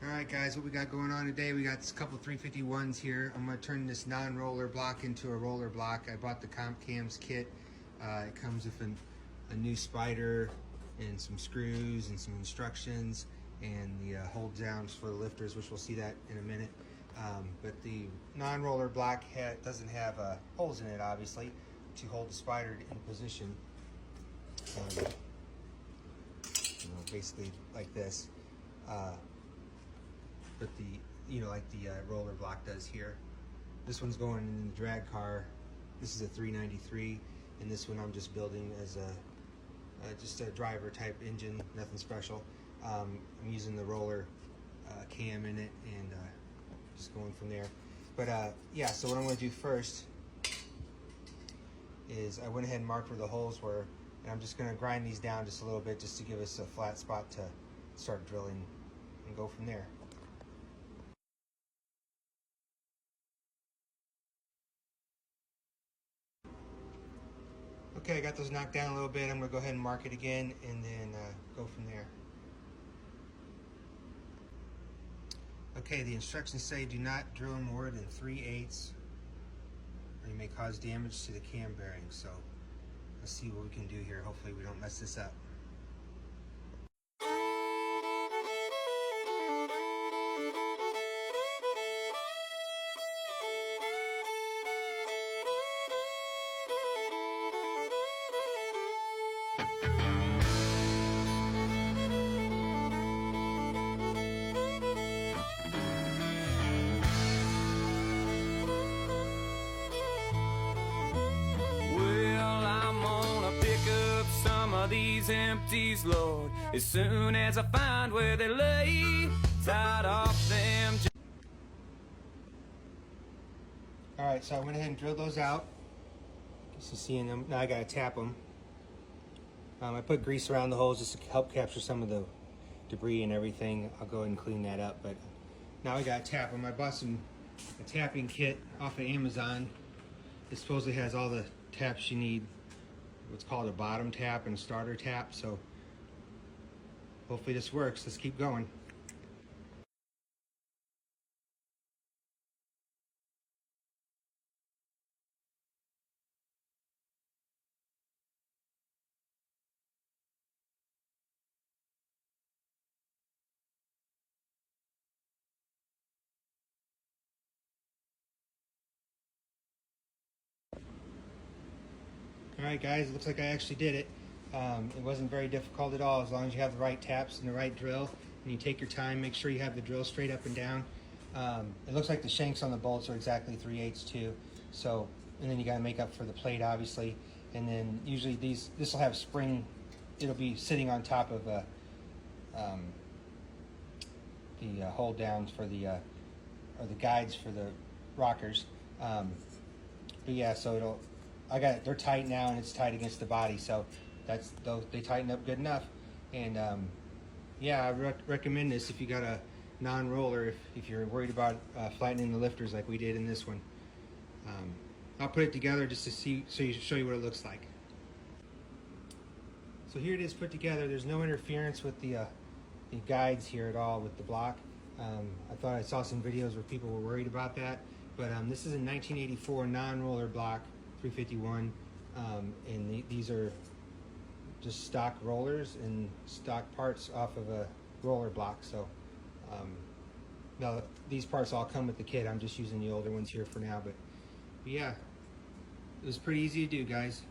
Alright guys, what we got going on today, we got this couple 351s here. I'm going to turn this non-roller block into a roller block. I bought the Comp Cams kit. It comes with a new spider and some screws and some instructions and the hold downs for the lifters, which we'll see that in a minute. But the non-roller block doesn't have holes in it, obviously, to hold the spider in position. Basically like this. But like the roller block does here. This one's going in the drag car. This is a 393, and this one I'm just building as just a driver type engine, nothing special. I'm using the roller cam in it and just going from there. But yeah, so what I'm going to do first is I went ahead and marked where the holes were, and I'm just going to grind these down just a little bit just to give us a flat spot to start drilling and go from there. Okay, I got those knocked down a little bit. I'm going to go ahead and mark it again and then go from there. Okay, the instructions say do not drill more than 3/8 or you may cause damage to the cam bearing. So let's see what we can do here. Hopefully we don't mess this up. These empties, Lord, as soon as I find where they lay, tied off them. Alright, so I went ahead and drilled those out. Just seeing them. Now I gotta tap them. I put grease around the holes just to help capture some of the debris and everything. I'll go ahead and clean that up, but now I gotta tap them. I bought a tapping kit off of Amazon. It supposedly has all the taps you need. What's called a bottom tap and a starter tap, so hopefully this works. Let's keep going. Alright guys, it looks like I actually did it. It wasn't very difficult at all, as long as you have the right taps and the right drill and you take your time. Make sure you have the drill straight up and down. It looks like the shanks on the bolts are exactly 3/8 too. So, and then you got to make up for the plate, obviously. And then usually this will have spring. It'll be sitting on top of the hold downs for the or the guides for the rockers. But yeah, so they're tight now, and it's tight against the body, so they tighten up good enough. And yeah, I recommend this if you got a non-roller, if you're worried about flattening the lifters like we did in this one. I'll put it together just to show you what it looks like. So here it is put together. There's no interference with the guides here at all with the block. I thought I saw some videos where people were worried about that, but this is a 1984 non-roller block 351, and these are just stock rollers and stock parts off of a roller block. So now these parts all come with the kit. I'm just using the older ones here for now, but yeah, it was pretty easy to do, guys.